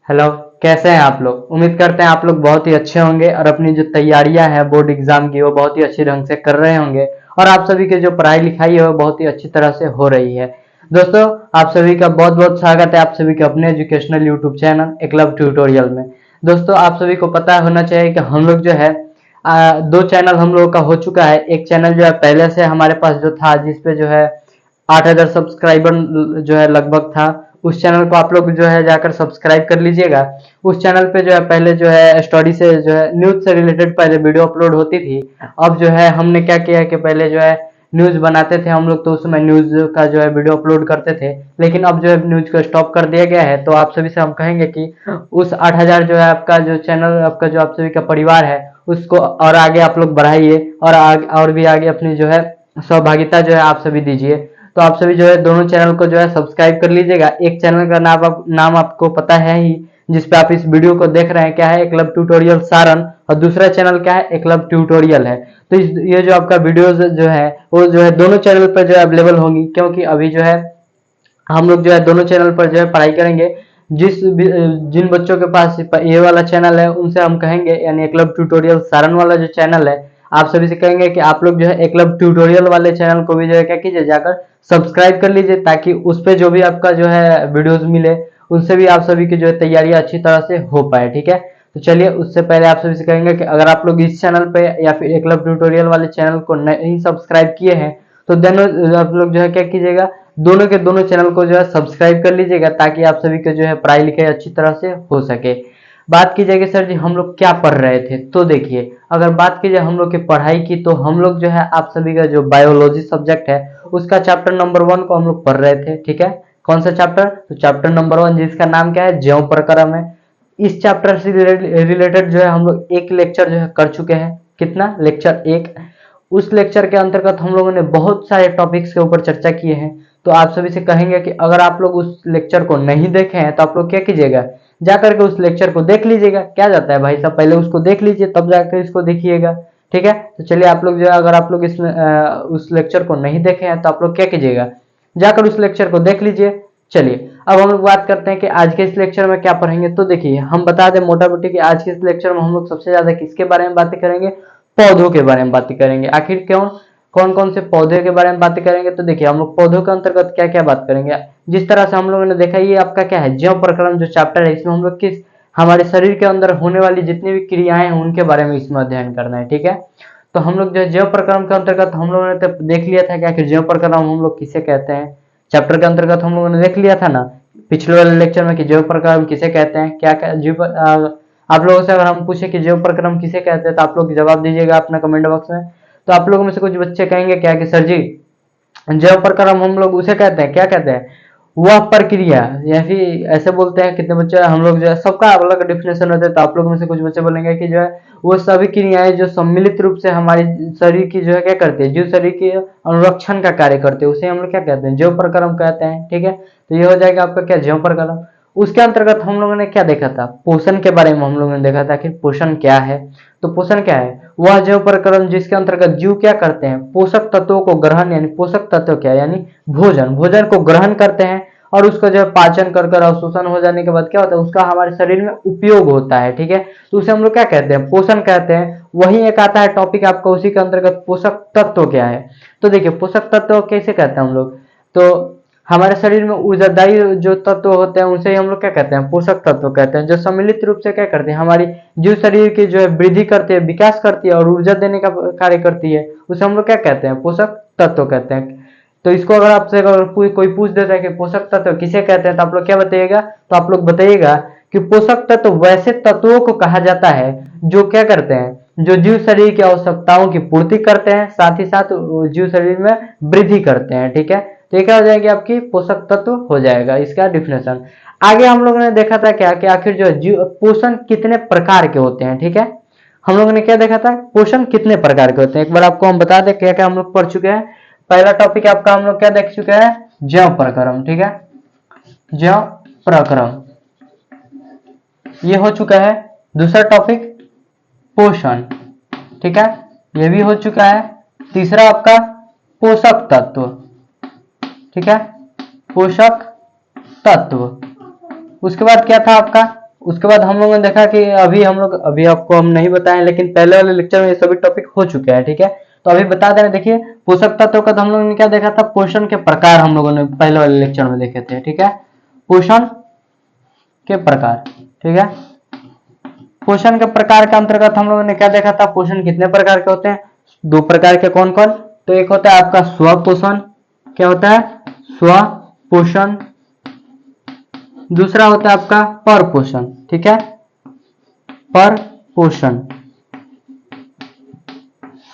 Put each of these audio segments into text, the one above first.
Hello. कैसे हैं आप लोग? उम्मीद करते हैं आप लोग बहुत ही अच्छे होंगे और अपनी जो तैयारियां हैं बोर्ड एग्जाम की वो बहुत ही अच्छे ढंग से कर रहे होंगे और आप सभी की जो पढ़ाई लिखाई है वो बहुत ही अच्छी तरह से हो रही है। दोस्तों, आप सभी का बहुत बहुत स्वागत है आप सभी के अपने educational YouTube channel Eklavya tutorial में। दोस्तों, आप सभी को पता होना चाहिए कि हम लोग जो है दो चैनल हम लोगों का हो चुका है। एक चैनल जो है पहले से हमारे पास जो था, जिसपे जो है 8,000 सब्सक्राइबर जो है लगभग था। उस चैनल को आप लोग जो है जाकर सब्सक्राइब कर लीजिएगा। उस चैनल पे जो है पहले जो है स्टडी से जो है न्यूज से रिलेटेड पहले वीडियो अपलोड होती थी। अब जो है हमने क्या किया है कि पहले जो है न्यूज बनाते थे हम लोग, तो उस समय न्यूज का जो है वीडियो अपलोड करते थे, लेकिन अब जो है न्यूज को स्टॉप कर दिया गया है। तो आप सभी से हम कहेंगे कि उस 8,000 जो है आपका जो चैनल, आपका जो आप सभी का परिवार है, उसको और आगे आप लोग बढ़ाइए और और भी आगे अपनी जो है सहभागिता जो है आप सभी दीजिए। तो आप सभी जो है दोनों चैनल को जो है सब्सक्राइब कर लीजिएगा। एक चैनल का नाम आपको पता है ही, जिसपे आप इस वीडियो को देख रहे हैं, क्या है? एकलव्य ट्यूटोरियल सारन। और दूसरा चैनल क्या है? एकलव्य ट्यूटोरियल है। तो ये जो आपका वीडियोस जो है वो जो है दोनों चैनल पर जो है अवेलेबल होंगी, क्योंकि अभी जो है हम लोग जो है दोनों चैनल पर जो है पढ़ाई करेंगे। जिन बच्चों के पास ये वाला चैनल है उनसे हम कहेंगे, यानी एकलव्य ट्यूटोरियल सारन वाला जो चैनल है, आप सभी से कहेंगे कि आप लोग जो है एकलव्य ट्यूटोरियल वाले चैनल को भी जो है क्या कीजिए, जाकर सब्सक्राइब कर लीजिए, ताकि उस पर जो भी आपका जो है वीडियोस मिले उनसे भी आप सभी की जो है तैयारियां अच्छी तरह से हो पाए। ठीक है, तो चलिए, उससे पहले आप सभी से कहेंगे कि अगर आप लोग इस चैनल पे या फिर एकलव्य ट्यूटोरियल वाले चैनल को नहीं सब्सक्राइब किए हैं, तो दोनों आप लोग जो है क्या कीजिएगा, दोनों के दोनों चैनल को जो है सब्सक्राइब कर लीजिएगा, ताकि आप सभी के जो है पढ़ाई लिखाई अच्छी तरह से हो सके। बात की जाएगी सर जी हम लोग क्या पढ़ रहे थे, तो देखिए, अगर बात की जाए हम लोग की पढ़ाई की, तो हम लोग जो है आप सभी का जो बायोलॉजी सब्जेक्ट है उसका चैप्टर नंबर 1 को हम लोग पढ़ रहे थे। ठीक है, कौन सा चैप्टर? तो चैप्टर नंबर 1, जिसका नाम क्या है? ज्यों प्रक्रम है। इस चैप्टर से रिलेटेड जो है हम लोग एक लेक्चर जो है कर चुके हैं। कितना? लेक्चर 1। उस लेक्चर के अंतर्गत हम लोगों ने बहुत सारे टॉपिक्स के ऊपर चर्चा किए हैं। तो आप सभी से कहेंगे कि अगर आप लोग उस लेक्चर को नहीं देखे हैं तो आप लोग क्या कीजिएगा, जाकर के उस लेक्चर को देख लीजिएगा। क्या जाता है भाई साहब, पहले उसको देख लीजिए तब जाकर इसको देखिएगा। ठीक है, तो चलिए, आप लोग जो है अगर आप लोग इसमें उस लेक्चर को नहीं देखे हैं तो आप लोग क्या कीजिएगा, जाकर उस लेक्चर को देख लीजिए। चलिए, अब हम लोग बात करते हैं कि आज के इस लेक्चर में क्या पढ़ेंगे। तो देखिए, हम बता दें मोटा मोटी कि आज के इस लेक्चर में हम लोग सबसे ज्यादा किसके बारे में बातें करेंगे? पौधों के बारे में बातें करेंगे। आखिर क्यों? कौन कौन से पौधे के बारे में बातें करेंगे? तो देखिए, हम लोग पौधों के अंतर्गत क्या क्या बात करेंगे। जिस तरह से हम लोगों ने देखा, ये आपका क्या है, ज्यों प्रकरण जो चैप्टर है, इसमें हम लोग किस हमारे शरीर के अंदर होने वाली जितनी भी क्रियाएं हैं उनके बारे में इसमें अध्ययन करना है। ठीक है, तो हम लोग जो है ज्यों प्रकरण के अंतर्गत हम लोगों ने तो देख लिया था कि आखिर ज्यों प्रकरण हम लोग किसे कहते हैं। चैप्टर के अंतर्गत हम लोगों ने देख लिया था ना पिछले वाले लेक्चर में कि ज्यों प्रकरण किसे कहते हैं। क्या क्या आप लोगों से अगर हम पूछे कि ज्यों प्रकरण किसे कहते हैं, तो आप लोग जवाब दीजिएगा अपना कमेंट बॉक्स में। तो आप लोगों में से कुछ बच्चे कहेंगे क्या कि सर जी, जैव प्रक्रम हम लोग उसे कहते हैं, क्या कहते हैं, वह प्रक्रिया, या फिर ऐसे बोलते हैं। कितने बच्चे हम लोग जो है सबका अलग डिफिनेशन होता है। तो आप लोगों में से कुछ बच्चे बोलेंगे कि जो है वो सभी क्रियाएं जो सम्मिलित रूप से हमारी शरीर की जो है क्या करते हैं, जीव शरीर के अनुरक्षण का कार्य करते हैं, उसे हम लोग क्या कहते हैं, जैव प्रक्रम कहते हैं। ठीक है, तो ये हो जाएगा आपका क्या, जैव प्रक्रम। उसके अंतर्गत हम लोगों ने क्या देखा था? पोषण के बारे में हम लोगों ने देखा था कि पोषण क्या है। तो पोषण क्या है? वह जैव प्रक्रम जिसके अंतर्गत जीव क्या करते हैं, पोषक तत्वों को ग्रहण, यानी पोषक तत्व क्या है, यानी भोजन को ग्रहण करते हैं, और उसका जो है पाचन कर अवशोषण हो जाने के बाद क्या होता है, उसका हमारे शरीर में उपयोग होता है। ठीक है, तो उसे हम लोग क्या कहते हैं, पोषण कहते हैं। वही एक आता है टॉपिक आपका उसी के अंतर्गत, पोषक तत्व क्या है। तो देखिए, पोषक तत्व कैसे कहते हैं हम लोग, तो हमारे शरीर में ऊर्जादायी जो तत्व होते हैं उनसे हम लोग क्या कहते हैं, पोषक तत्व कहते हैं, जो सम्मिलित रूप से क्या करते हैं, हमारी जीव शरीर की जो है वृद्धि करती है, विकास करती है और ऊर्जा देने का कार्य करती है, उसे हम लोग क्या कहते हैं, पोषक तत्व कहते हैं। तो इसको अगर आपसे अगर कोई पूछ देता है कि पोषक तत्व किसे कहते हैं, तो आप लोग क्या बताइएगा, तो आप लोग बताइएगा कि पोषक तत्व वैसे तत्वों को कहा जाता है जो क्या करते हैं, जो जीव शरीर की आवश्यकताओं की पूर्ति करते हैं, साथ ही साथ जीव शरीर में वृद्धि करते हैं। ठीक है, तो ये क्या हो जाएगी, आपकी पोषक तत्व हो जाएगा, इसका डिफिनेशन। आगे हम लोगों ने देखा था क्या कि आखिर जो जीव पोषण कितने प्रकार के होते हैं। ठीक है, हम लोगों ने क्या देखा था, पोषण कितने प्रकार के होते हैं। एक बार आपको हम बता दें क्या क्या हम लोग पढ़ चुके हैं। पहला टॉपिक आपका हम लोग क्या देख चुके हैं, जैव प्रक्रम। ठीक है, जैव प्रक्रम ये हो चुका है। दूसरा टॉपिक पोषण, ठीक है, ये भी हो चुका है। तीसरा आपका पोषक तत्व, ठीक है, पोषक तत्व। उसके बाद क्या था आपका, उसके बाद हम लोगों ने देखा कि अभी आपको हम नहीं बताएं, लेकिन पहले वाले लेक्चर में ये सभी टॉपिक हो चुके हैं, ठीक है। तो अभी बता दे रहे, देखिए पोषक तत्वों का तो हम लोगों ने क्या देखा था, पोषण के प्रकार हम लोगों ने पहले वाले लेक्चर में देखे थे, ठीक है। पोषण के प्रकार, ठीक है। पोषण के प्रकार के अंतर्गत हम लोगों ने क्या देखा था, पोषण कितने प्रकार के होते हैं, 2 प्रकार के। कौन कौन? तो एक होता है आपका स्व पोषण, क्या होता है, स्व पोषण। दूसरा होता है आपका पर पोषण, ठीक है, पर पोषण,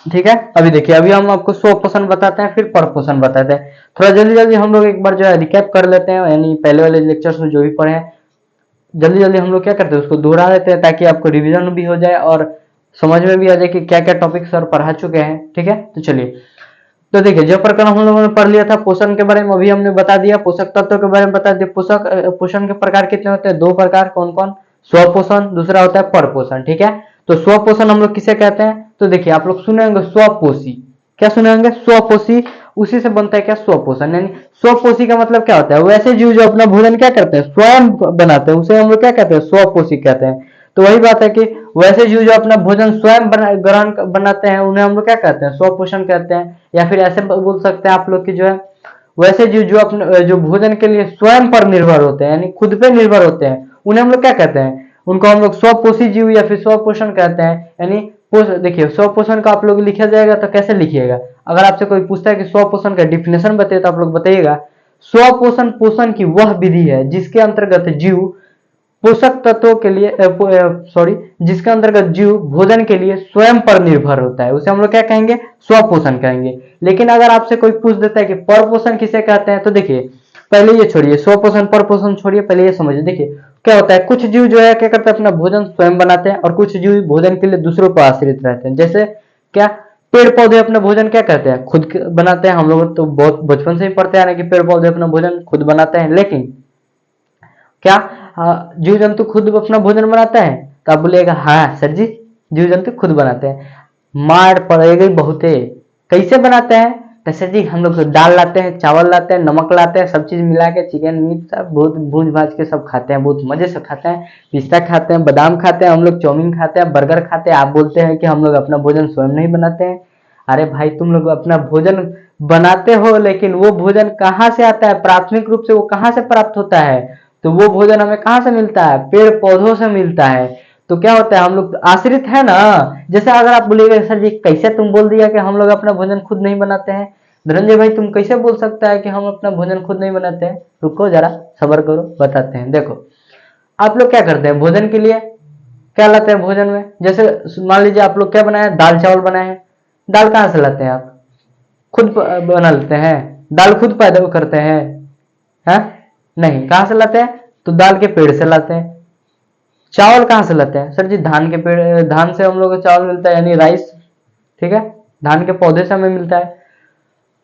ठीक है। अभी देखिए, अभी हम आपको स्व पोषण बताते हैं, फिर पर पोषण बताते हैं। थोड़ा जल्दी जल्दी हम लोग एक बार जो है रिकैप कर लेते हैं, यानी पहले वाले लेक्चर्स में जो भी पढ़े हैं जल्दी जल्दी हम लोग क्या करते हैं, उसको दोहरा देते हैं, ताकि आपको रिवीजन भी हो जाए और समझ में भी आ जाए कि क्या क्या टॉपिक सर पढ़ा चुके हैं, ठीक है। तो चलिए, तो देखिए जो प्रकरण हम लोगों ने पढ़ लिया था पोषण के बारे में, अभी हमने बता दिया। पोषक तत्वों के बारे में बता दिया। पोषण के प्रकार कितने होते हैं, 2 प्रकार। कौन कौन? स्व पोषण, दूसरा होता है पर पोषण, ठीक है। तो स्व पोषण हम लोग किसे कहते हैं, तो देखिए आप लोग सुने होंगे स्वपोषी। क्या सुने होंगे? स्वपोषी। उसी से बनता है क्या, स्वपोषण। यानी स्वपोषी का मतलब क्या होता है, वैसे जीव जो अपना भोजन क्या करते हैं, स्वयं बनाते हैं, उसे हम लोग क्या कहते हैं, स्वपोषी कहते हैं। तो वही बात है कि वैसे जीव जो अपना भोजन स्वयं ग्रहण बनाते हैं, उन्हें हम लोग क्या कहते हैं, स्वपोषण कहते हैं। या फिर ऐसे बोल सकते हैं आप लोग की जो है, वैसे जीव जो अपने जो भोजन के लिए स्वयं पर निर्भर होते हैं, यानी खुद पे निर्भर होते हैं, उन्हें हम लोग क्या कहते हैं, उनको हम लोग स्वपोषी जीव या फिर स्वपोषण कहते हैं। यानी देखिए, स्वपोषण का आप लोग लिखा जाएगा तो कैसे लिखिएगा, अगर आपसे कोई पूछता है कि स्वपोषण का डिफिनेशन बताइए, तो आप लोग बताइएगा, स्वपोषण पोषण की वह विधि है जिसके अंतर्गत जीव पोषक तत्वों के लिए जिसके अंतर्गत जीव भोजन के लिए स्वयं पर निर्भर होता है, उसे हम लोग क्या कहेंगे, स्वपोषण कहेंगे। लेकिन अगर आपसे कोई पूछ देता है कि पर पोषण किसे कहते हैं, तो देखिए पहले ये छोड़िए, स्वपोषण पर पोषण छोड़िए, पहले ये समझिए। देखिए क्या होता है, कुछ जीव जो है क्या करते हैं, अपना भोजन स्वयं बनाते हैं, और कुछ जीव भोजन के लिए दूसरों पर आश्रित रहते हैं। जैसे क्या, पेड़ पौधे अपना भोजन क्या करते हैं, खुद बनाते हैं। हम लोग तो बहुत बचपन से ही पढ़ते आ रहे हैं कि पेड़ पौधे अपना भोजन खुद बनाते हैं। लेकिन क्या जीव जंतु खुद अपना भोजन बनाते हैं? तो आप बोलिएगा हाँ सर जी, जीव जंतु खुद बनाते हैं। मार पड़ेगी बहुते, कैसे बनाते हैं? तो सर जी हम लोग तो दाल लाते हैं, चावल लाते हैं, नमक लाते हैं, सब चीज मिला के चिकन मीट सब बहुत भूज भाज के सब खाते हैं, बहुत मजे से खाते हैं। पिस्ता खाते हैं, बादाम खाते हैं, हम लोग चाउमीन खाते हैं, बर्गर खाते हैं। आप बोलते हैं कि हम लोग अपना भोजन स्वयं नहीं बनाते हैं। अरे भाई, तुम लोग अपना भोजन बनाते हो, लेकिन वो भोजन कहाँ से आता है, प्राथमिक रूप से वो कहाँ से प्राप्त होता है? तो वो भोजन हमें कहाँ से मिलता है, पेड़ पौधों से मिलता है। तो क्या होता है, हम लोग आश्रित है ना। जैसे अगर आप बोलिएगा सर जी कैसे तुम बोल दिया कि हम लोग अपना भोजन खुद नहीं बनाते हैं, धनंजय भाई तुम कैसे बोल सकता है कि हम अपना भोजन खुद नहीं बनाते हैं? रुको जरा, सब्र करो, बताते हैं। देखो, आप लोग क्या करते हैं भोजन के लिए, क्या लाते हैं भोजन में? जैसे मान लीजिए आप लोग क्या बनाए, दाल चावल बनाए हैं। दाल कहाँ से लाते हैं आप? खुद बना लेते हैं? दाल खुद पैदा करते हैं? है नहीं, कहाँ से लाते हैं? तो दाल के पेड़ से लाते हैं। चावल कहाँ से लाते हैं? सर जी धान के पेड़, धान से हम लोग को चावल मिलता है, यानी राइस, ठीक है। धान के पौधे से हमें मिलता है।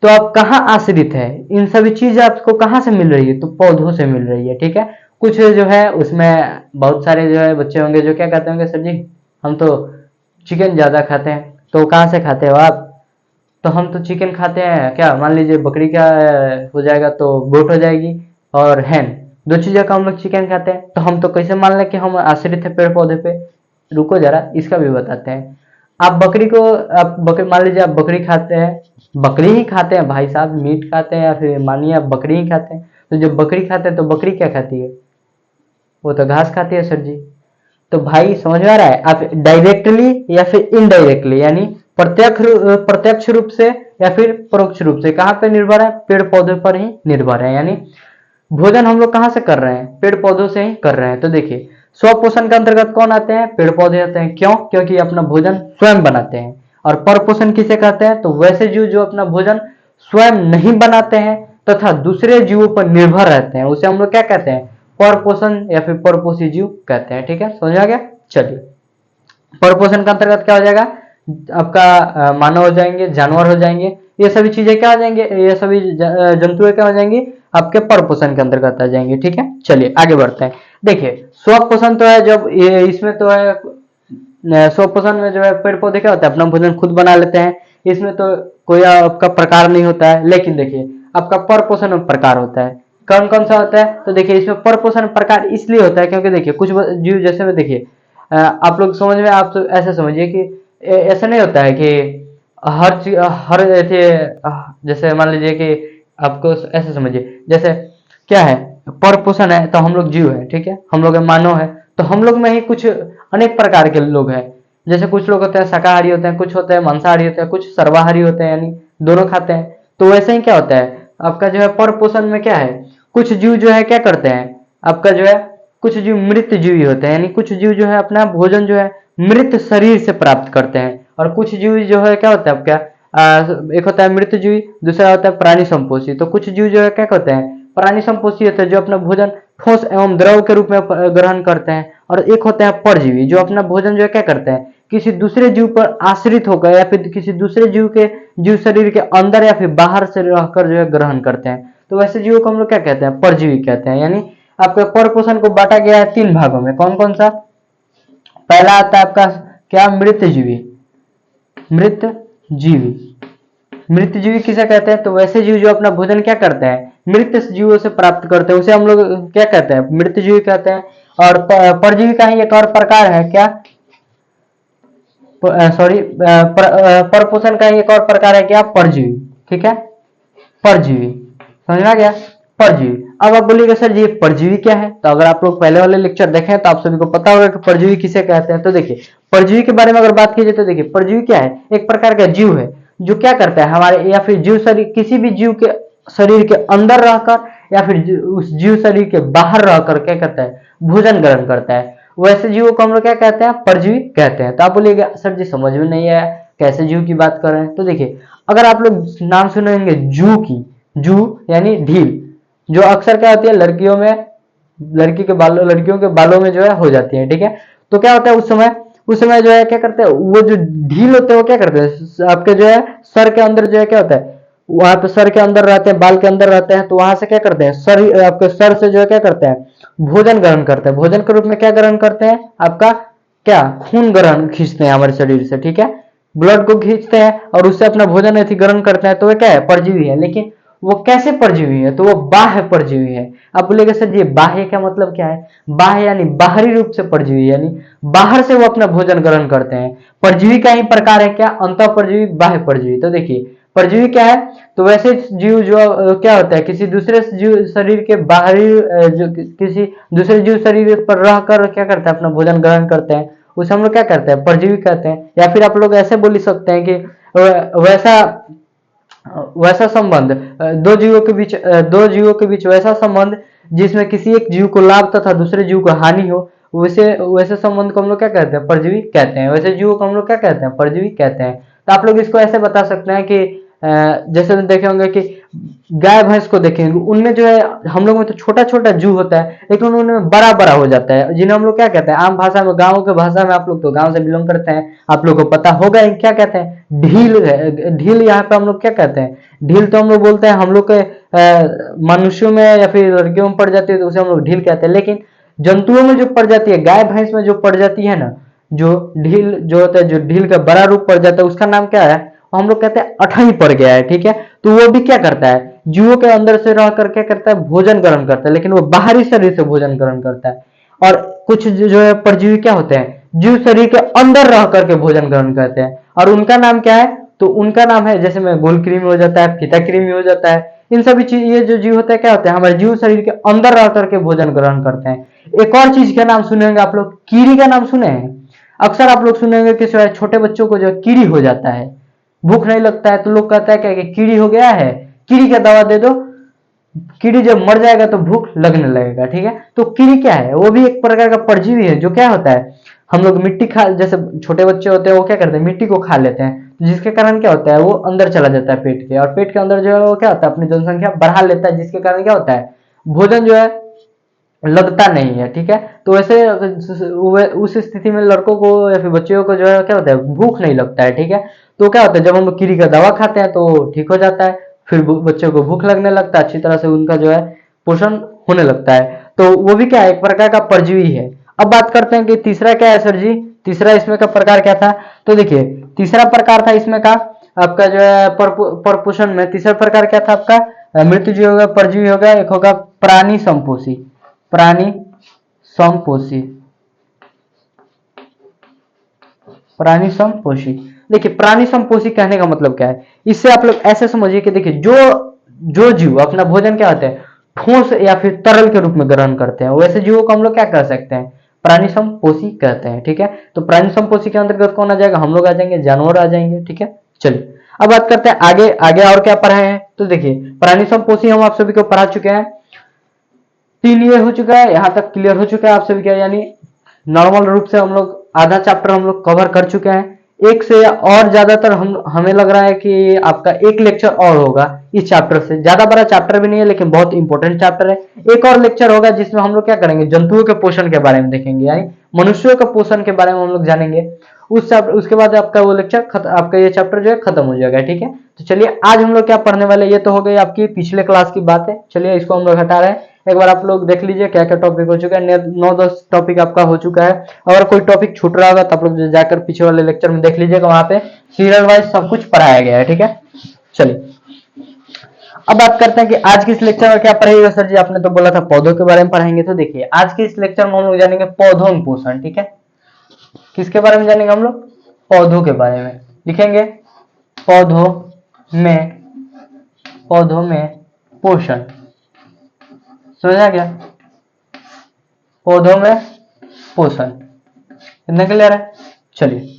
तो आप कहाँ आश्रित है, इन सभी चीज आपको कहाँ से मिल रही है? तो पौधों से मिल रही है, ठीक है। कुछ जो है उसमें बहुत सारे जो है बच्चे होंगे जो क्या कहते होंगे, सर जी हम तो चिकन ज्यादा खाते हैं। तो कहाँ से खाते हो आप? तो हम तो चिकन खाते हैं, क्या मान लीजिए बकरी का हो जाएगा तो गोट हो जाएगी, और हैन, 2 चीजों का हम लोग चिकन खाते हैं। तो हम तो कैसे मान लें कि हम आश्रित है पेड़ पौधे पे? रुको जरा, इसका भी बताते हैं। आप बकरी को, आप बकरी मान लीजिए आप बकरी खाते हैं, बकरी ही खाते हैं भाई साहब, मीट खाते हैं, या फिर मानिए आप बकरी ही खाते हैं। तो जब बकरी खाते हैं तो बकरी क्या खाती है? वो तो घास खाती है सर जी। तो भाई समझ में आ रहा है, आप डायरेक्टली या फिर इनडायरेक्टली, यानी प्रत्यक्ष रूप से या फिर परोक्ष रूप से कहाँ पे निर्भर है? पेड़ पौधे पर ही निर्भर है। यानी भोजन हम लोग कहाँ से कर रहे हैं? पेड़ पौधों से ही कर रहे हैं। तो देखिए, स्व पोषण के अंतर्गत कौन आते हैं? पेड़ पौधे आते हैं। क्यों? क्योंकि अपना भोजन स्वयं बनाते हैं। और पर पोषण किसे कहते हैं? तो वैसे जीव जो अपना भोजन स्वयं नहीं बनाते हैं तथा दूसरे जीवों पर निर्भर रहते हैं, उसे हम लोग क्या कहते हैं? पर पोषण या फिर परपोषी जीव कहते हैं, ठीक है। समझ आ गया? चलिए, पर पोषण का अंतर्गत क्या हो जाएगा? आपका मानव हो जाएंगे, जानवर हो जाएंगे, ये सभी चीजें क्या हो जाएंगे, ये सभी जंतु क्या हो जाएंगी, आपके पर पोषण के अंतर्गत आ जाएंगे, ठीक है। चलिए आगे बढ़ते हैं। देखिए, स्व पोषण तो है, जब ये इसमें तो है स्व पोषण में जो है पेड़ पौधे क्या होता है, अपना भोजन खुद बना लेते हैं, इसमें तो कोई आपका प्रकार नहीं होता है। लेकिन देखिए, आपका पर पोषण में प्रकार होता है। कौन कौन सा होता है? तो देखिए इसमें परपोषण प्रकार इसलिए होता है क्योंकि देखिए कुछ जीव जैसे में देखिए आप लोग समझ में, आप तो ऐसे समझिए कि ऐसा नहीं होता है कि हर ऐसे जैसे मान लीजिए कि आपको ऐसे समझिए, जैसे क्या है, परपोषण है तो हम लोग जीव है, ठीक है, हम लोग मानव है, तो हम लोग में ही कुछ अनेक प्रकार के लोग हैं। जैसे कुछ लोग होते हैं शाकाहारी होते हैं, कुछ होते हैं मांसाहारी होते हैं, कुछ सर्वाहारी होते हैं, यानी दोनों खाते हैं। तो वैसे ही क्या होता है आपका जो है पर पोषण में क्या है, कुछ जीव जो है क्या करते हैं आपका जो है, कुछ जीव मृत जीवी होते हैं, यानी कुछ जीव जो है अपना भोजन जो है मृत शरीर से प्राप्त करते हैं, और कुछ जीव जो है क्या होता है आपका एक होता है मृत जीवी, दूसरा होता है प्राणी संपोषी। तो कुछ जीव जो है क्या करते हैं प्राणी संपोषी होते हैं जो अपना भोजन ठोस एवं द्रव के रूप में ग्रहण करते हैं, और एक होते हैं परजीवी जो अपना भोजन जो है क्या करते हैं किसी दूसरे जीव पर आश्रित होकर या फिर किसी दूसरे जीव शरीर के अंदर या फिर बाहर से रहकर जो है ग्रहण करते हैं। तो वैसे जीवों को हम लोग क्या कहते हैं, परजीवी कहते हैं। यानी आपके पर पोषण को बांटा गया है 3 भागों में, कौन कौन सा? पहला आता है आपका क्या, मृत जीवी। मृत जीवी, मृत जीवी किसे कहते हैं? तो वैसे जीव जो अपना भोजन क्या करते हैं मृत जीवों से प्राप्त करते हैं, उसे हम लोग क्या कहते हैं, मृत जीवी कहते हैं। और परजीवी का ही एक और प्रकार है क्या, सॉरी परपोषण का ही एक और प्रकार है क्या, परजीवी, ठीक है, परजीवी, समझ में आ गया, परजीवी। अब आप बोलिएगा सर जी परजीवी क्या है? तो अगर आप लोग पहले वाले लेक्चर देखें तो आप सभी को पता होगा कि परजीवी किसे कहते हैं। तो देखिए परजीवी के बारे में अगर बात की जाए तो देखिए परजीवी क्या है, एक प्रकार का जीव है जो क्या करता है हमारे या फिर जीव शरीर, किसी भी जीव के शरीर के अंदर रहकर या फिर उस जीव शरीर के बाहर रहकर क्या करता है भोजन ग्रहण करता है। वैसे जीवों को हम लोग क्या कहते हैं, परजीवी कहते हैं। तो आप बोलिएगा सर जी समझ में नहीं आया, कैसे जीव की बात कर रहे हैं? तो देखिए अगर आप लोग नाम सुनेंगे जू की, जू यानी ढील, जो अक्सर क्या होती है लड़कियों में, लड़कियों के बालों में जो है हो जाती है, ठीक है। तो क्या होता है उस समय जो है क्या करते हैं, वो जो ढील होते हैं वो क्या करते हैं आपके जो है सर के अंदर जो है क्या होता है, वहां पे सर के अंदर रहते हैं, बाल के अंदर रहते हैं, तो वहां से क्या करते हैं सर, आपके सर से जो है क्या करते हैं भोजन ग्रहण करते हैं। भोजन के रूप में क्या ग्रहण करते हैं आपका, क्या खून ग्रहण खींचते हैं हमारे शरीर से, ठीक है, ब्लड को खींचते हैं और उससे अपना भोजन ऐसी ग्रहण करते हैं। तो वो क्या है परजीवी है, लेकिन वो कैसे परजीवी है, तो वो बाह्य परजीवी है। आप बोलेंगे सर जी बाह्य का मतलब क्या है? बाह्य यानी बाहरी रूप से परजीवी, यानी बाहर से वो अपना भोजन ग्रहण करते हैं। परजीवी का ही प्रकार है क्या, अंतः परजीवी, बाह्य परजीवी। तो देखिए परजीवी क्या है, तो वैसे जीव जो क्या होता है किसी दूसरे जीव शरीर के बाहरी जो किसी दूसरे जीव शरीर पर रहकर क्या करता है अपना भोजन ग्रहण करते हैं, उसे हम लोग क्या करते हैं परजीवी कहते हैं। या फिर आप लोग ऐसे बोल सकते हैं कि वैसा वैसा संबंध दो जीवों के बीच वैसा संबंध जिसमें किसी एक जीव को लाभ तथा दूसरे जीव को हानि हो, वैसे वैसे संबंध को हम लोग क्या कहते हैं परजीवी कहते हैं। वैसे जीवों को हम लोग क्या कहते हैं परजीवी कहते हैं। तो आप लोग इसको ऐसे बता सकते हैं कि जैसे देखे होंगे कि गाय भैंस को देखेंगे, उनमें जो है हम लोग में तो छोटा छोटा जू होता है लेकिन उनमें बड़ा बड़ा हो जाता है, जिन्हें हम लोग क्या कहते हैं आम भाषा में, गाँव के भाषा में, आप लोग तो गाँव से बिलोंग करते हैं, आप लोग को पता होगा क्या कहते हैं, ढील है। ढील यहाँ पे हम लोग क्या कहते हैं, ढील तो हम लोग बोलते हैं हम लोग के मनुष्यों में या फिर लड़कियों में पड़ जाती है तो उसे हम लोग ढील कहते हैं। लेकिन जंतुओं में जो पड़ जाती है, गाय भैंस में जो पड़ जाती है ना, जो ढील जो होता है, जो ढील का बड़ा रूप पड़ जाता है, उसका नाम क्या है, हम लोग कहते हैं अठई पड़ गया है, ठीक है। तो वो भी क्या करता है जीवों के अंदर से रह कर क्या करता है भोजन ग्रहण करता है, लेकिन वो बाहरी शरीर से भोजन ग्रहण करता है। और कुछ जो है परजीवी क्या होते हैं जीव शरीर के अंदर रह करके भोजन ग्रहण करते हैं, और उनका नाम क्या है, तो उनका नाम है जैसे में गोलकृमि हो जाता है, फीता कृमि हो जाता है। इन सभी चीज ये जो जीव होता है क्या होता है हमारे जीव शरीर के अंदर रह करके भोजन ग्रहण करते हैं। एक और चीज का नाम सुनेंगे आप लोग, कीड़ी का नाम सुने हैं? अक्सर आप लोग सुनेंगे कि छोटे बच्चों को जो कीड़ी हो जाता है, भूख नहीं लगता है, तो लोग कहता है क्या कि कीड़ी हो गया है, कीड़ी का दवा दे दो, कीड़ी जब मर जाएगा तो भूख लगने लगेगा, ठीक है। तो कीड़ी क्या है, वो भी एक प्रकार का परजीवी है जो क्या होता है हम लोग मिट्टी खा, जैसे छोटे बच्चे होते हैं वो क्या करते हैं मिट्टी को खा लेते हैं, जिसके कारण क्या होता है वो अंदर चला जाता है पेट के, और पेट के अंदर जो है वो क्या होता है अपनी जनसंख्या बढ़ा लेता है, जिसके कारण क्या होता है भोजन जो है लगता नहीं है, ठीक है। तो वैसे उस स्थिति में लड़कों को या फिर बच्चों को जो है क्या होता है भूख नहीं लगता है, ठीक है। तो क्या होता है जब हम लोग कीड़ी का दवा खाते हैं तो ठीक हो जाता है, फिर बच्चों को भूख लगने लगता है, अच्छी तरह से उनका जो है पोषण होने लगता है। तो वो भी क्या है एक प्रकार का परजीवी है। अब बात करते हैं कि तीसरा क्या है सर जी, तीसरा इसमें का प्रकार क्या था? तो देखिए तीसरा प्रकार था इसमें का आपका जो है परपोषण में तीसरा प्रकार क्या था आपका, मृत्युजीवी होगा, परजीवी होगा, एक होगा प्राणी संपोषी, प्राणी संपोषी, प्राणी संपोषी। देखिए प्राणी संपोषी कहने का मतलब क्या है, इससे आप लोग ऐसे समझिए कि देखिए जो जो जीव अपना भोजन क्या होते हैं ठोस या फिर तरल के रूप में ग्रहण करते हैं, वैसे जीवों को हम लोग क्या कह सकते हैं, प्राणी संपोषी कहते हैं। ठीक है, तो प्राणी संपोषी के अंतर्गत कौन आ जाएगा, हम लोग आ जाएंगे, जानवर आ जाएंगे। ठीक है, चलिए अब बात करते हैं आगे। आगे और क्या पढ़ाए हैं, तो देखिए प्राणी संपोषी हम आप सभी को पढ़ा चुके हैं, 3 ये हो चुका है, यहाँ तक क्लियर हो चुका है आप सभी का, यानी नॉर्मल रूप से हम लोग आधा चैप्टर हम लोग कवर कर चुके हैं। एक से और ज्यादातर हमें लग रहा है कि आपका एक लेक्चर और होगा इस चैप्टर से, ज्यादा बड़ा चैप्टर भी नहीं है लेकिन बहुत इंपॉर्टेंट चैप्टर है। एक और लेक्चर होगा जिसमें हम लोग क्या करेंगे, जंतुओं के पोषण के बारे में देखेंगे, यानी मनुष्यों के पोषण के बारे में हम लोग जानेंगे। उसके बाद आपका वो लेक्चर आपका ये चैप्टर जो है खत्म हो जाएगा। ठीक है, तो चलिए आज हम लोग क्या पढ़ने वाले, ये तो हो गई आपकी पिछले क्लास की बात है। चलिए इसको हम लोग हटा रहे हैं, एक बार आप लोग देख लीजिए क्या क्या टॉपिक हो चुका है। 9-10 टॉपिक आपका हो चुका है। अगर कोई टॉपिक छूट रहा होगा तो आप लोग जाकर पीछे वाले लेक्चर में देख लीजिएगा, वहां पे सीरियल वाइज सब कुछ पढ़ाया गया है। ठीक है, चलिए अब बात करते हैं कि आज के इस लेक्चर में क्या पढ़ेगा सर जी, आपने तो बोला था पौधों के बारे में पढ़ाएंगे, तो देखिए आज के इस लेक्चर में हम लोग जानेंगे पौधों में पोषण। ठीक है, किसके बारे में जानेंगे हम लोग, पौधों के बारे में। लिखेंगे पौधों में पोषण, समझा क्या, पौधों में पोषण, कितना क्लियर है। चलिए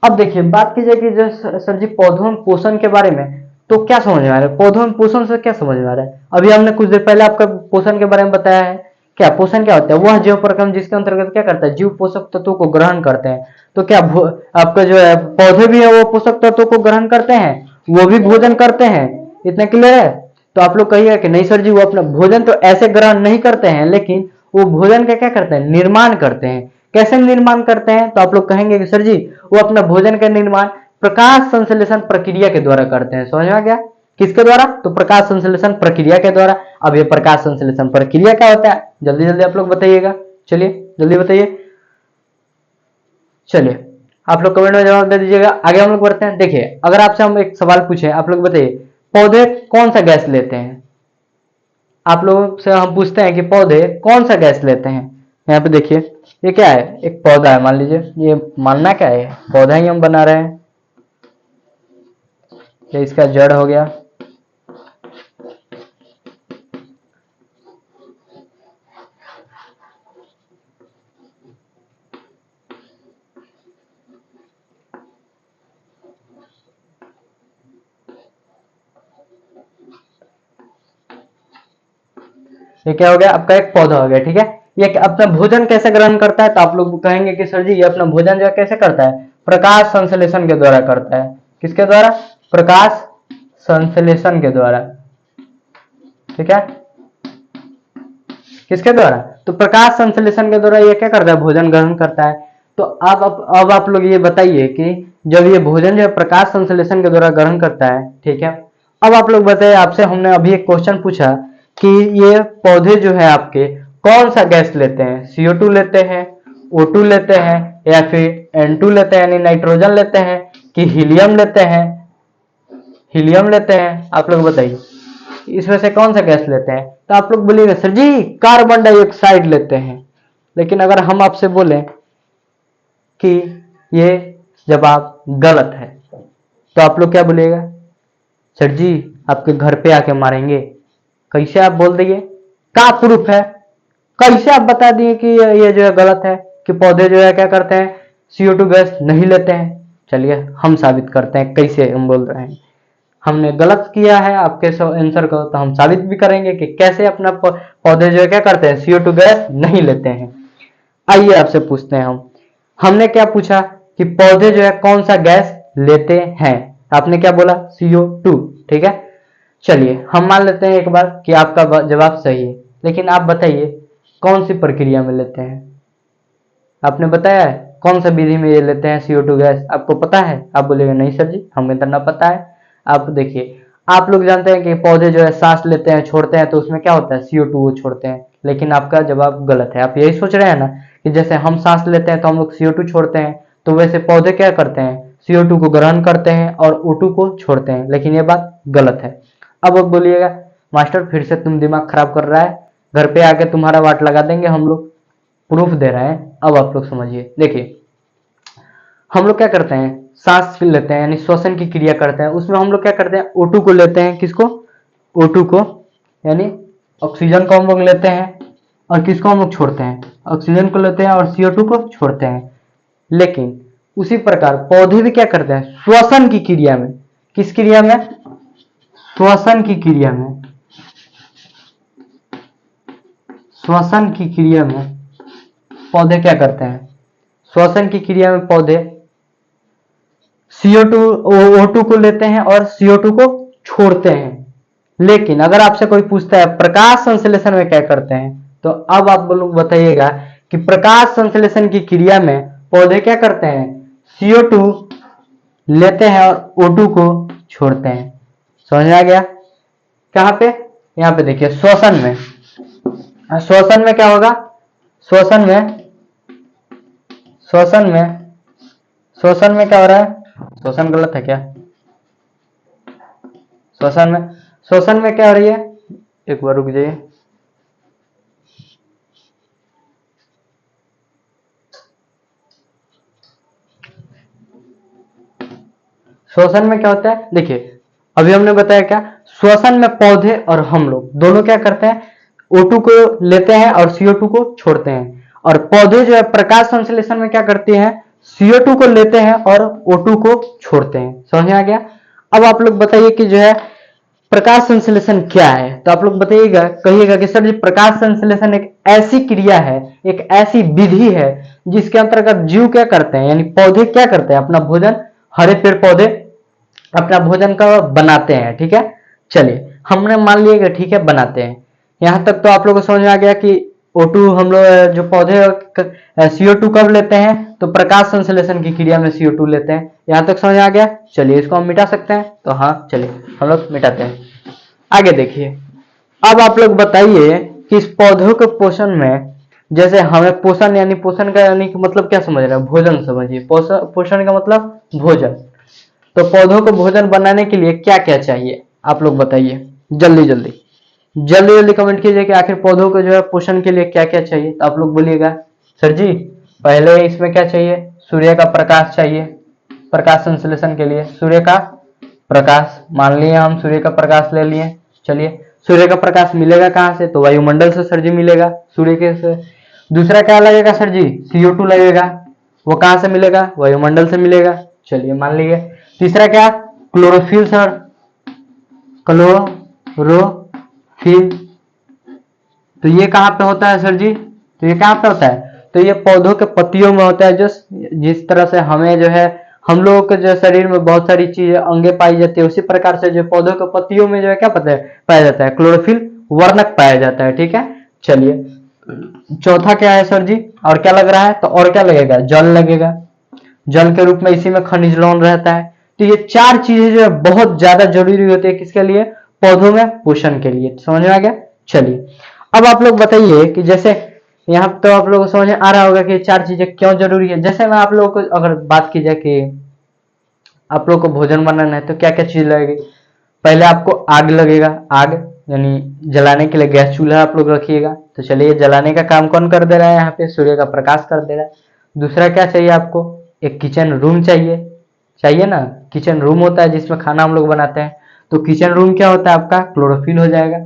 अब देखिए बात कीजिए कि जो सर जी पौधों में पोषण के बारे में, तो क्या समझ में आ रहा है, पौधों में पोषण से क्या समझ में आ रहा है। अभी हमने कुछ देर पहले आपका पोषण के बारे में बताया है। क्या पोषण क्या होता है, वह जीव प्रक्रम जिसके अंतर्गत क्या करता है, जीव पोषक तत्वों को ग्रहण करते हैं। तो क्या आपका जो है पौधे भी है वो पोषक तत्वों को ग्रहण करते हैं, वो भी भोजन करते हैं, इतना क्लियर है। तो आप लोग कहिएगा कि नहीं सर जी वो अपना भोजन तो ऐसे ग्रहण नहीं करते हैं, लेकिन वो भोजन का क्या करते हैं, निर्माण करते हैं। कैसे निर्माण करते हैं, तो आप लोग कहेंगे कि सर जी वो अपना भोजन का निर्माण प्रकाश संश्लेषण प्रक्रिया के द्वारा करते हैं। समझ में आ गया, किसके द्वारा, तो प्रकाश संश्लेषण प्रक्रिया के द्वारा। अब ये प्रकाश संश्लेषण प्रक्रिया क्या होता है, जल्दी जल्दी आप लोग बताइएगा, चलिए जल्दी बताइए। चलिए आप लोग कमेंट में जवाब दे दीजिएगा। आगे हम लोग बढ़ते हैं। देखिए अगर आपसे हम एक सवाल पूछे, आप लोग बताइए पौधे कौन सा गैस लेते हैं। आप लोगों से हम पूछते हैं कि पौधे कौन सा गैस लेते हैं। यहाँ पे देखिए ये क्या है, एक पौधा है, मान लीजिए ये मानना क्या है, पौधा ही हम बना रहे हैं, ये इसका जड़ हो गया, ये क्या हो गया, आपका एक पौधा हो गया। ठीक है, ये अपना भोजन कैसे ग्रहण करता है, तो आप लोग कहेंगे कि सर जी ये अपना भोजन जो है कैसे करता है, प्रकाश संश्लेषण के द्वारा करता है। किसके द्वारा, प्रकाश संश्लेषण के द्वारा। ठीक है, किसके द्वारा, तो प्रकाश संश्लेषण के द्वारा ये क्या करता है, भोजन ग्रहण करता है। तो अब आप लोग ये बताइए कि जब ये भोजन जो है प्रकाश संश्लेषण के द्वारा ग्रहण करता है, ठीक है, अब आप लोग बताइए, आपसे हमने अभी एक क्वेश्चन पूछा कि ये पौधे जो है आपके कौन सा गैस लेते हैं, CO2 लेते हैं, O2 लेते हैं, या फिर N2 लेते हैं यानी नाइट्रोजन लेते हैं, कि हीलियम लेते हैं, हीलियम लेते हैं। आप लोग बताइए इसमें से कौन सा गैस लेते हैं, तो आप लोग बोलिएगा सर जी कार्बन डाइऑक्साइड लेते हैं। लेकिन अगर हम आपसे बोले कि ये जवाब गलत है, तो आप लोग क्या बोलिएगा, सर जी आपके घर पे आके मारेंगे। कैसे आप बोल दिए, क्या प्रूफ है, कैसे आप बता दिए कि ये जो है गलत है, कि पौधे जो है क्या करते हैं, CO2 गैस नहीं लेते हैं। चलिए हम साबित करते हैं कैसे हम बोल रहे हैं, हमने गलत किया है आपके आंसर को, तो हम साबित भी करेंगे कि कैसे अपना पौधे जो है क्या करते हैं, CO2 गैस नहीं लेते हैं। आइए आपसे पूछते हैं हमने क्या पूछा कि पौधे जो है कौन सा गैस लेते हैं, आपने क्या बोला, CO2। ठीक है, चलिए हम मान लेते हैं एक बार कि आपका जवाब सही है, लेकिन आप बताइए कौन सी प्रक्रिया में लेते हैं। आपने बताया है कौन सा विधि में ये लेते हैं CO2 गैस, आपको पता है, आप बोलेंगे नहीं सर जी हमें तो ना पता है। आप देखिए आप लोग जानते हैं कि पौधे जो है सांस लेते हैं छोड़ते हैं, तो उसमें क्या होता है, CO2 वो छोड़ते हैं, लेकिन आपका जवाब गलत है। आप यही सोच रहे हैं ना कि जैसे हम सांस लेते हैं तो हम लोग CO2 छोड़ते हैं, तो वैसे पौधे क्या करते हैं, CO2 को ग्रहण करते हैं और O2 को छोड़ते हैं, लेकिन ये बात गलत है। अब बोलिएगा मास्टर फिर से तुम दिमाग खराब कर रहा है, घर पे आके तुम्हारा वाट लगा देंगे हम लोग, प्रूफ दे रहे हैं। अब आप लोग समझिए, देखिए हम लोग क्या करते हैं, सांस लेते हैं यानी श्वसन की क्रिया करते हैं, उसमें हम लोग क्या करते हैं, O2 को लेते हैं, किसको, O2 को, यानी ऑक्सीजन को हम लोग लेते हैं, और किसको हम लोग छोड़ते हैं, ऑक्सीजन को लेते हैं और CO2 को छोड़ते हैं। लेकिन उसी प्रकार पौधे भी क्या करते हैं, श्वसन की क्रिया में, किस क्रिया में, श्वसन की क्रिया में, श्वसन की क्रिया में पौधे क्या करते हैं, श्वसन की क्रिया में पौधे CO2 O2 को लेते हैं और CO2 को छोड़ते हैं। लेकिन अगर आपसे कोई पूछता है प्रकाश संश्लेषण में क्या करते हैं, तो अब आप लोग बताइएगा कि प्रकाश संश्लेषण की क्रिया में पौधे क्या करते हैं, CO2 लेते हैं और O2 को छोड़ते हैं। समझ आ गया, कहां पे, यहाँ पे देखिए श्वसन में, श्वसन में क्या होगा, श्वसन में, श्वसन में, श्वसन में क्या हो रहा है, श्वसन गलत है क्या, श्वसन में, श्वसन में क्या हो रही है, एक बार रुक जाइए, श्वसन में क्या होता है, देखिए अभी हमने बताया क्या, श्वसन में पौधे और हम लोग दोनों क्या करते हैं, O2 को लेते हैं और CO2 को छोड़ते हैं। और पौधे जो है प्रकाश संश्लेषण में क्या करते हैं, CO2 को लेते हैं और O2 को छोड़ते हैं। समझ में आ गया। अब आप लोग बताइए कि जो है प्रकाश संश्लेषण क्या है, तो आप लोग बताइएगा, कहिएगा कि सर जी प्रकाश संश्लेषण एक ऐसी क्रिया है, एक ऐसी विधि है जिसके अंतर्गत जीव क्या करते हैं, यानी पौधे क्या करते हैं, अपना भोजन, हरे पेड़ पौधे अपना भोजन का बनाते हैं। ठीक है, चलिए हमने मान लिया कि ठीक है बनाते हैं, यहां तक तो आप लोगों को समझ में आ गया कि O2 हम लोग जो पौधे CO2 कब लेते हैं, तो प्रकाश संश्लेषण की क्रिया में CO2 लेते हैं। यहां तक समझ आ गया, चलिए इसको हम मिटा सकते हैं, तो हाँ चलिए हम लोग मिटाते हैं। आगे देखिए, अब आप लोग बताइए कि इस पौधों के पोषण में, जैसे हमें पोषण यानी पोषण का यानी कि मतलब क्या समझ रहे हैं, भोजन समझिए, पोषण का मतलब भोजन। तो पौधों को भोजन बनाने के लिए क्या क्या चाहिए, आप लोग बताइए, जल्दी जल्दी जल्दी जल्दी कमेंट कीजिए कि आखिर पौधों को जो है पोषण के लिए क्या क्या चाहिए। तो आप लोग बोलिएगा सर जी पहले इसमें क्या चाहिए, सूर्य का प्रकाश चाहिए, प्रकाश संश्लेषण के लिए सूर्य का प्रकाश, मान लिए हम सूर्य का प्रकाश ले लिए। चलिए सूर्य का प्रकाश मिलेगा कहाँ से, तो वायुमंडल से सर जी मिलेगा, सूर्य के से। दूसरा क्या लगेगा सर जी, CO2 लगेगा, वो कहाँ से मिलेगा, वायुमंडल से मिलेगा। चलिए मान लीजिए। तीसरा क्या, क्लोरोफिल सर, क्लोरोफिल, तो ये कहाँ पे होता है सर जी, तो ये कहाँ पे होता है, तो ये पौधों के पत्तियों में होता है। जो जिस तरह से हमें जो है हम लोगों के जो शरीर में बहुत सारी चीजें अंगे पाई जाती है, उसी प्रकार से जो पौधों के पत्तियों में जो है क्या पता है पाया जाता है, क्लोरोफिल वर्णक पाया जाता है। ठीक है, चलिए चौथा क्या है सर जी, और क्या लग रहा है, तो और क्या लगेगा, जल लगेगा, जल के रूप में इसी में खनिज लवण रहता है। तो ये चार चीजें जो है बहुत ज्यादा जरूरी होती है, किसके लिए, पौधों में पोषण के लिए। समझ में आ गया। चलिए अब आप लोग बताइए कि जैसे यहाँ तो आप लोगों को समझ में आ रहा होगा कि चार चीजें क्यों जरूरी है। जैसे मैं आप लोगों को अगर बात की जाए कि आप लोग को भोजन बनाना है तो क्या क्या चीज लगेगी, पहले आपको आग लगेगा, आग यानी जलाने के लिए गैस चूल्हा आप लोग रखिएगा। तो चलिए जलाने का काम कौन कर दे रहा है, यहाँ पे सूर्य का प्रकाश कर दे रहा है। दूसरा क्या चाहिए आपको, एक किचन रूम चाहिए, चाहिए ना, किचन रूम होता है जिसमें खाना हम लोग बनाते हैं, तो किचन रूम क्या होता है आपका, क्लोरोफिल हो जाएगा।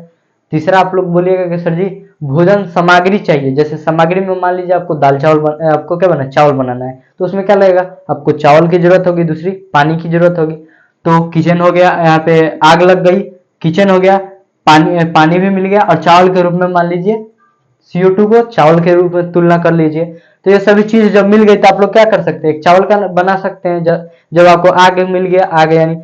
तीसरा आप लोग बोलिएगा कि सर जी भोजन सामग्री चाहिए, जैसे सामग्री में मान लीजिए आपको दाल चावल आपको क्या बनाना, चावल बनाना है, तो उसमें क्या लगेगा, आपको चावल की जरूरत होगी, दूसरी पानी की जरूरत होगी। तो किचन हो गया, यहाँ पे आग लग गई, किचन हो गया, पानी भी मिल गया, और चावल के रूप में मान लीजिए CO2 को चावल के रूप में तुलना कर लीजिए। तो ये सभी चीज जब मिल गई तो आप लोग क्या कर सकते हैं, एक चावल का बना सकते हैं। जब आपको आग मिल गया, आग यानी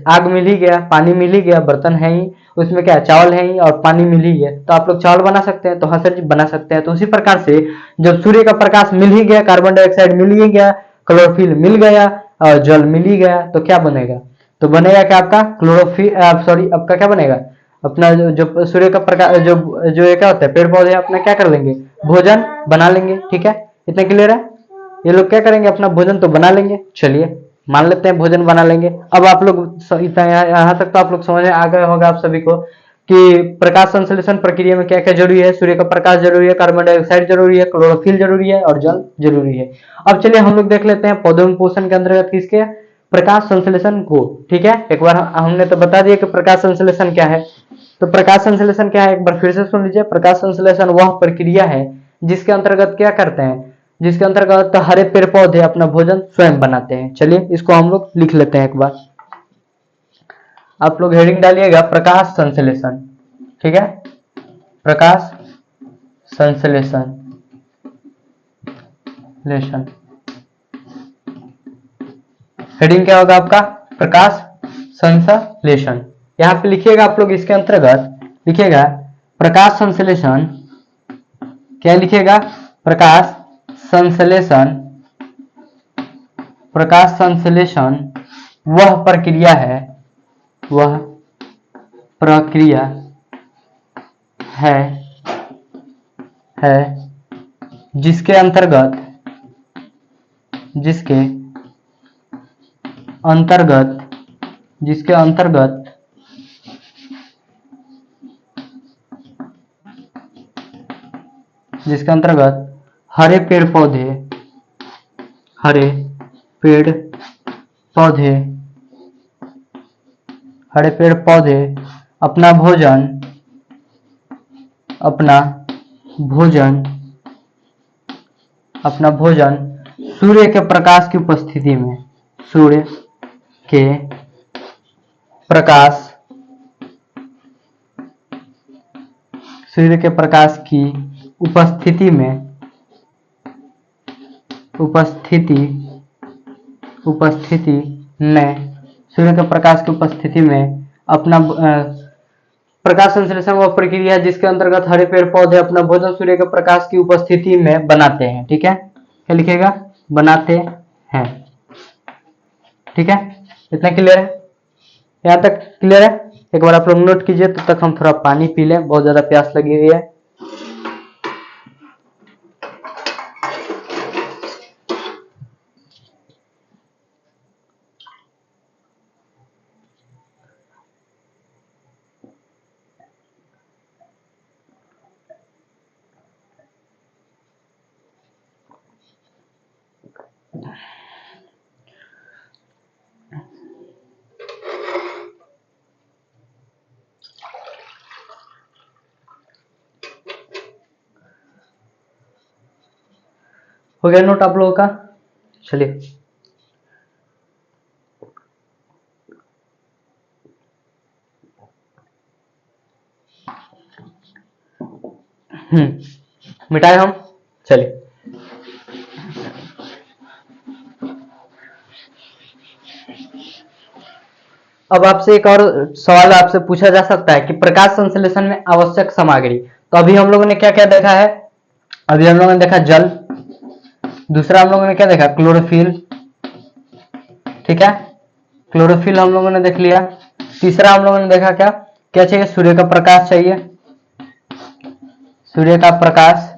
आग मिल ही गया, पानी मिल ही गया, बर्तन है ही, उसमें क्या चावल है ही और पानी मिल ही गया, तो आप लोग चावल बना सकते हैं। तो हाँ सर जी बना सकते हैं। तो उसी प्रकार से जब सूर्य का प्रकाश मिल ही गया, कार्बन डाइऑक्साइड मिल ही गया, क्लोरोफिल मिल गया और जल मिल ही गया, तो क्या बनेगा, तो बनेगा क्या आपका क्लोरोफिल, सॉरी आपका क्या बनेगा, अपना जो सूर्य का प्रकाश जो जो ये क्या होता है, पेड़ पौधे अपना क्या कर लेंगे, भोजन बना लेंगे। ठीक है, इतना क्लियर है। ये लोग क्या करेंगे, अपना भोजन तो बना लेंगे। चलिए मान लेते हैं भोजन बना लेंगे। अब आप लोग इतना यहाँ तक तो आप लोग समझ में आ गए होगा आप सभी को कि प्रकाश संश्लेषण प्रक्रिया में क्या क्या जरूरी है। सूर्य का प्रकाश जरूरी है, कार्बन डाइऑक्साइड जरूरी है, क्लोरोफिल जरूरी है और जल जरूरी है। अब चलिए हम लोग देख लेते हैं पौधों में पोषण के अंतर्गत किसके प्रकाश संश्लेषण को। ठीक है, एक बार हमने तो बता दिया कि प्रकाश संश्लेषण क्या है। तो प्रकाश संश्लेषण क्या है, एक बार फिर से सुन लीजिए। प्रकाश संश्लेषण वह प्रक्रिया है जिसके अंतर्गत क्या करते हैं, जिसके अंतर्गत हरे पेड़ पौधे अपना भोजन स्वयं बनाते हैं। चलिए इसको हम लोग लिख लेते हैं एक बार। आप लोग हेडिंग डालिएगा प्रकाश संश्लेषण। ठीक है, प्रकाश संश्लेषण हेडिंग क्या होगा आपका, प्रकाश संश्लेषण। यहाँ पे लिखिएगा आप लोग, इसके अंतर्गत लिखिएगा प्रकाश संश्लेषण। क्या लिखिएगा, प्रकाश संश्लेषण। प्रकाश संश्लेषण वह प्रक्रिया है, वह प्रक्रिया है जिसके अंतर्गत जिसके अंतर्गत हरे पेड़ पौधे अपना भोजन सूर्य के प्रकाश की उपस्थिति में, सूर्य के प्रकाश की उपस्थिति में अपना प्रकाश संश्लेषण वह प्रक्रिया है जिसके अंतर्गत हरे पेड़ पौधे अपना भोजन सूर्य के प्रकाश की उपस्थिति में बनाते हैं। ठीक है, क्या लिखेगा, बनाते हैं। ठीक है, इतना क्लियर है, यहाँ तक क्लियर है। एक बार आप लोग नोट कीजिए, तब तक हम थोड़ा पानी पी लें, बहुत ज्यादा प्यास लगी हुई है। हो गया नोट आप लोगों का। चलिए मिटाए हम। चलिए अब आपसे एक और सवाल आपसे पूछा जा सकता है कि प्रकाश संश्लेषण में आवश्यक सामग्री। तो अभी हम लोगों ने क्या क्या देखा है, अभी हम लोगों ने देखा जल, दूसरा हम लोगों ने क्या देखा, क्लोरोफिल। ठीक है, क्लोरोफिल हम लोगों ने देख लिया। तीसरा हम लोगों ने देखा क्या क्या चाहिए, सूर्य का प्रकाश चाहिए, सूर्य का प्रकाश,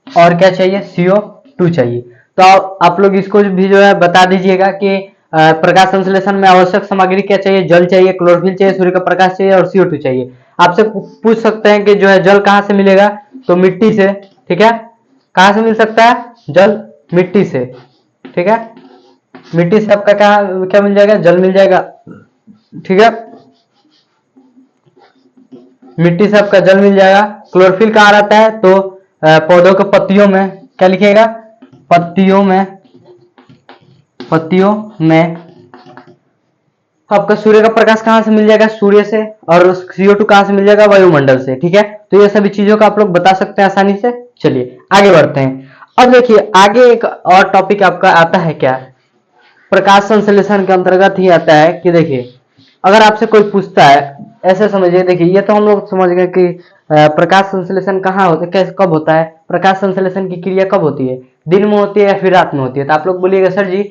और क्या चाहिए, CO2 चाहिए। तो आप लोग इसको भी जो है बता दीजिएगा कि प्रकाश संश्लेषण में आवश्यक सामग्री क्या चाहिए, जल चाहिए, क्लोरोफिल चाहिए, सूर्य का प्रकाश चाहिए और CO2 चाहिए। आपसे पूछ सकते हैं कि जो है जल कहाँ से मिलेगा, तो मिट्टी से। ठीक है, कहाँ से मिल सकता है जल, मिट्टी से। ठीक है, मिट्टी से आपका क्या मिल जाएगा, जल मिल जाएगा। ठीक है, मिट्टी से आपका जल मिल जाएगा। क्लोरोफिल कहाँ रहता है, तो पौधों के पत्तियों में। क्या लिखिएगा, पत्तियों में। आपका सूर्य का प्रकाश कहां से मिल जाएगा, सूर्य से, और CO2 कहां से मिल जाएगा, वायुमंडल से। ठीक है, तो ये सभी चीजों का आप लोग बता सकते हैं आसानी से। चलिए आगे बढ़ते हैं। अब देखिए आगे एक और टॉपिक आपका आता है, क्या प्रकाश संश्लेषण के अंतर्गत ही आता है कि देखिए अगर आपसे कोई पूछता है, ऐसे समझिए, देखिए ये तो हम लोग समझ गए कि प्रकाश संश्लेषण कहाँ होता है, कैसे, कब होता है, प्रकाश संश्लेषण की क्रिया कब होती है, दिन में होती है या फिर रात में होती है। तो आप लोग बोलिएगा सर जी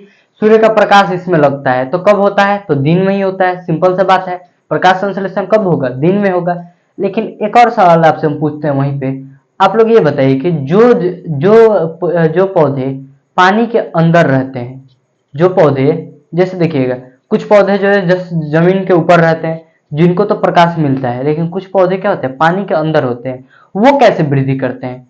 सूर्य का प्रकाश इसमें लगता है, तो कब होता है, तो दिन में ही होता है। सिंपल सा बात है, प्रकाश संश्लेषण कब होगा, दिन में होगा। लेकिन एक और सवाल आपसे हम पूछते हैं वहीं पे, आप लोग ये बताइए कि जो पौधे पानी के अंदर रहते हैं, जो पौधे, जैसे देखिएगा कुछ पौधे जो है जमीन के ऊपर रहते हैं, जिनको तो प्रकाश मिलता है, लेकिन कुछ पौधे क्या होते हैं, पानी के अंदर होते हैं, वो कैसे वृद्धि करते हैं?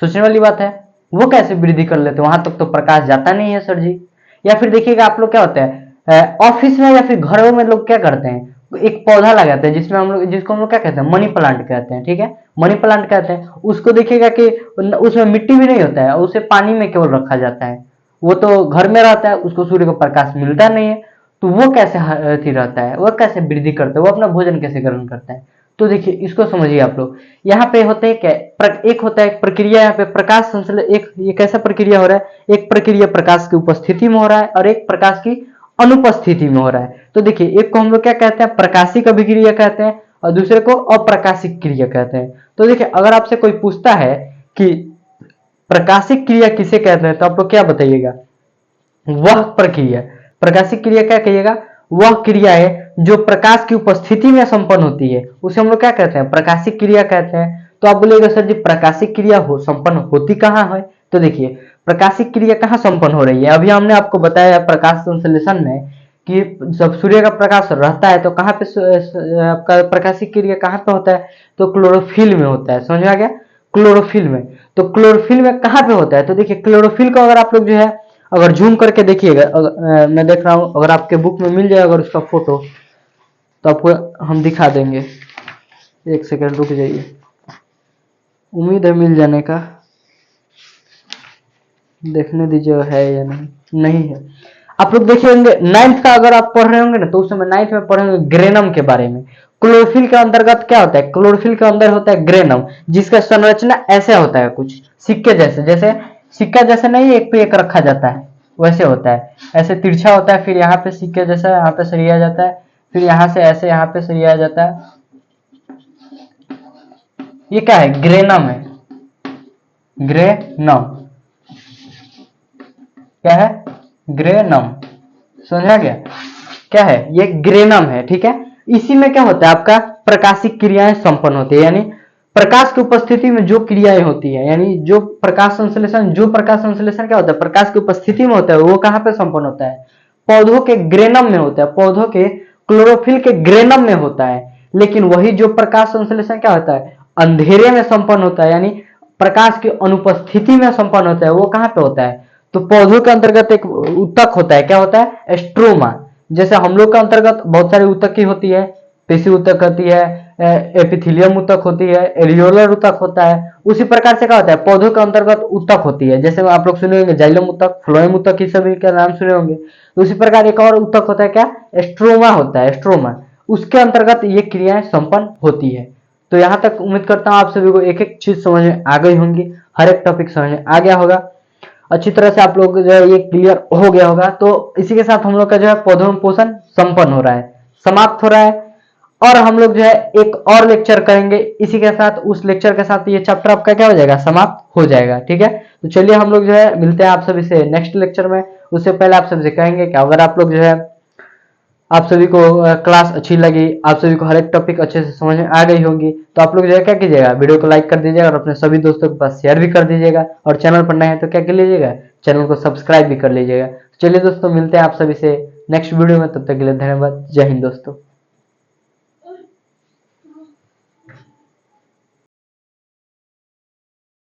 सोचने वाली बात है, वो कैसे वृद्धि कर लेते हैं? वहां तक तो प्रकाश जाता नहीं है सर जी। या फिर देखिएगा आप लोग क्या होता है, ऑफिस में या फिर घरों में लोग क्या करते हैं, एक पौधा लगाते हैं जिसमें हम लोग, जिसको हम लोग क्या कहते हैं, मनी प्लांट कहते हैं, ठीक है, मनी प्लांट कहते हैं। उसको देखिएगा कि उसमें मिट्टी भी नहीं होता है, उसे पानी में केवल रखा जाता है, वो तो घर में रहता है, उसको सूर्य का प्रकाश मिलता नहीं है, तो वो कैसे अथी रहता है, वो कैसे वृद्धि करता है, वो अपना भोजन कैसे ग्रहण करता है? तो देखिए इसको समझिए आप लोग। यहाँ पे होते हैं क्या, एक होता है प्रक्रिया, यहाँ पे प्रकाश संश्लेषण, एक ये कैसा प्रक्रिया हो रहा है, एक प्रक्रिया प्रकाश की उपस्थिति में हो रहा है और एक प्रकाश की अनुपस्थिति में हो रहा है। तो देखिए एक को हम लोग क्या कहते हैं, प्रकाशिक अभिक्रिया कहते हैं, और दूसरे को अप्रकाशिक क्रिया कहते हैं। तो देखिए अगर आपसे कोई पूछता है कि प्रकाशिक क्रिया किसे कहते हैं, तो आप लोग क्या बताइएगा? वह प्रक्रिया, प्रकाशिक क्रिया क्या कहिएगा, वह क्रिया है जो प्रकाश की उपस्थिति में संपन्न होती है, उसे हम लोग क्या कहते हैं, प्रकाशिक क्रिया कहते हैं। तो आप बोलिएगा सर जी प्रकाशिक क्रिया संपन्न होती कहाँ है? तो देखिए प्रकाशिक क्रिया कहाँ संपन्न हो रही है, अभी हमने आपको बताया प्रकाश संश्लेषण में कि जब सूर्य का प्रकाश रहता है तो कहाँ पे आपका प्रकाशिक क्रिया कहाँ पे होता है, तो क्लोरोफिल में होता है, समझ में आ गया, क्लोरोफिल में। तो क्लोरोफिल में कहाँ पे होता है, तो देखिए क्लोरोफिल को अगर आप लोग जो है अगर जूम करके देखिएगा, मैं देख रहा हूँ, अगर आपके बुक में मिल जाए अगर उसका फोटो, तो आपको हम दिखा देंगे। एक सेकंड रुक जाइए, उम्मीद है मिल जाने का, देखने दीजिए है या नहीं, नहीं है। आप लोग देखिए होंगे नाइन्थ का अगर आप पढ़ रहे होंगे ना, तो उस समय नाइन्थ में पढ़ेंगे ग्रेनम के बारे में। क्लोरोफिल के अंतर्गत क्या होता है, क्लोरोफिल के अंदर होता है ग्रेनम, जिसका संरचना ऐसे होता है, कुछ सिक्के जैसे, जैसे सिक्का जैसे नहीं एक पे एक रखा जाता है, वैसे होता है, ऐसे तिरछा होता है, फिर यहाँ पे सिक्के जैसा यहाँ पे सरिया जाता है, फिर यहाँ से ऐसे यहाँ पे सरिया जाता है। ये क्या है, ग्रेनम है, ग्रेनम क्या है, ग्रेनम, समझा गया, क्या है ये, ग्रेनम है, ठीक है। इसी में क्या होता है आपका प्रकाशिक क्रियाएं संपन्न होती है, यानी प्रकाश की उपस्थिति में जो क्रियाएं होती है, यानी जो प्रकाश संश्लेषण, जो प्रकाश संश्लेषण क्या होता है, प्रकाश की उपस्थिति में होता है, वो कहाँ पे संपन्न होता है, पौधों के ग्रेनम में होता है, पौधों के क्लोरोफिल के ग्रेनम में होता है। लेकिन वही जो प्रकाश संश्लेषण क्या होता है, अंधेरे में संपन्न होता है, यानी प्रकाश की अनुपस्थिति में संपन्न होता है, वो कहाँ पे होता है, तो पौधों के अंतर्गत एक ऊतक होता है, क्या होता है, स्ट्रोमा। जैसे हम लोग के अंतर्गत बहुत सारी ऊतक की होती है, पेशी ऊतक होती है, एपिथेलियम ऊतक होती है, एरियोलर ऊतक होता है, उसी प्रकार से क्या होता है, पौधों के अंतर्गत ऊतक होती है, जैसे आप लोग सुने होंगे जाइलम ऊतक, फ्लोएम ऊतक, ये सभी का नाम सुने होंगे। तो उसी प्रकार एक और ऊतक होता है, क्या, स्ट्रोमा होता है, स्ट्रोमा, उसके अंतर्गत ये क्रियाएं संपन्न होती है। तो यहाँ तक उम्मीद करता हूँ आप सभी को एक एक चीज समझ में आ गई होंगी, हर एक टॉपिक समझ में आ गया होगा, अच्छी तरह से आप लोग जो है ये क्लियर हो गया होगा। तो इसी के साथ हम लोग का जो है पौधों में पोषण संपन्न हो रहा है, समाप्त हो रहा है, और हम लोग जो है एक और लेक्चर करेंगे इसी के साथ, उस लेक्चर के साथ ये चैप्टर आपका क्या हो जाएगा, समाप्त हो जाएगा, ठीक है। तो चलिए हम लोग जो है मिलते हैं आप सभी से नेक्स्ट लेक्चर में। उससे पहले आप सभी से कहेंगे कि अगर आप लोग जो है, आप सभी को क्लास अच्छी लगी, आप सभी को हर एक टॉपिक अच्छे से समझ में आ गई होगी, तो आप लोग जो है क्या कीजिएगा, वीडियो को लाइक कर दीजिएगा और अपने सभी दोस्तों के पास शेयर भी कर दीजिएगा, और चैनल पर नए हैं तो क्या कर लीजिएगा, चैनल को सब्सक्राइब भी कर लीजिएगा। चलिए दोस्तों मिलते हैं आप सभी से नेक्स्ट वीडियो में, तब तक के लिए धन्यवाद, जय हिंद दोस्तों।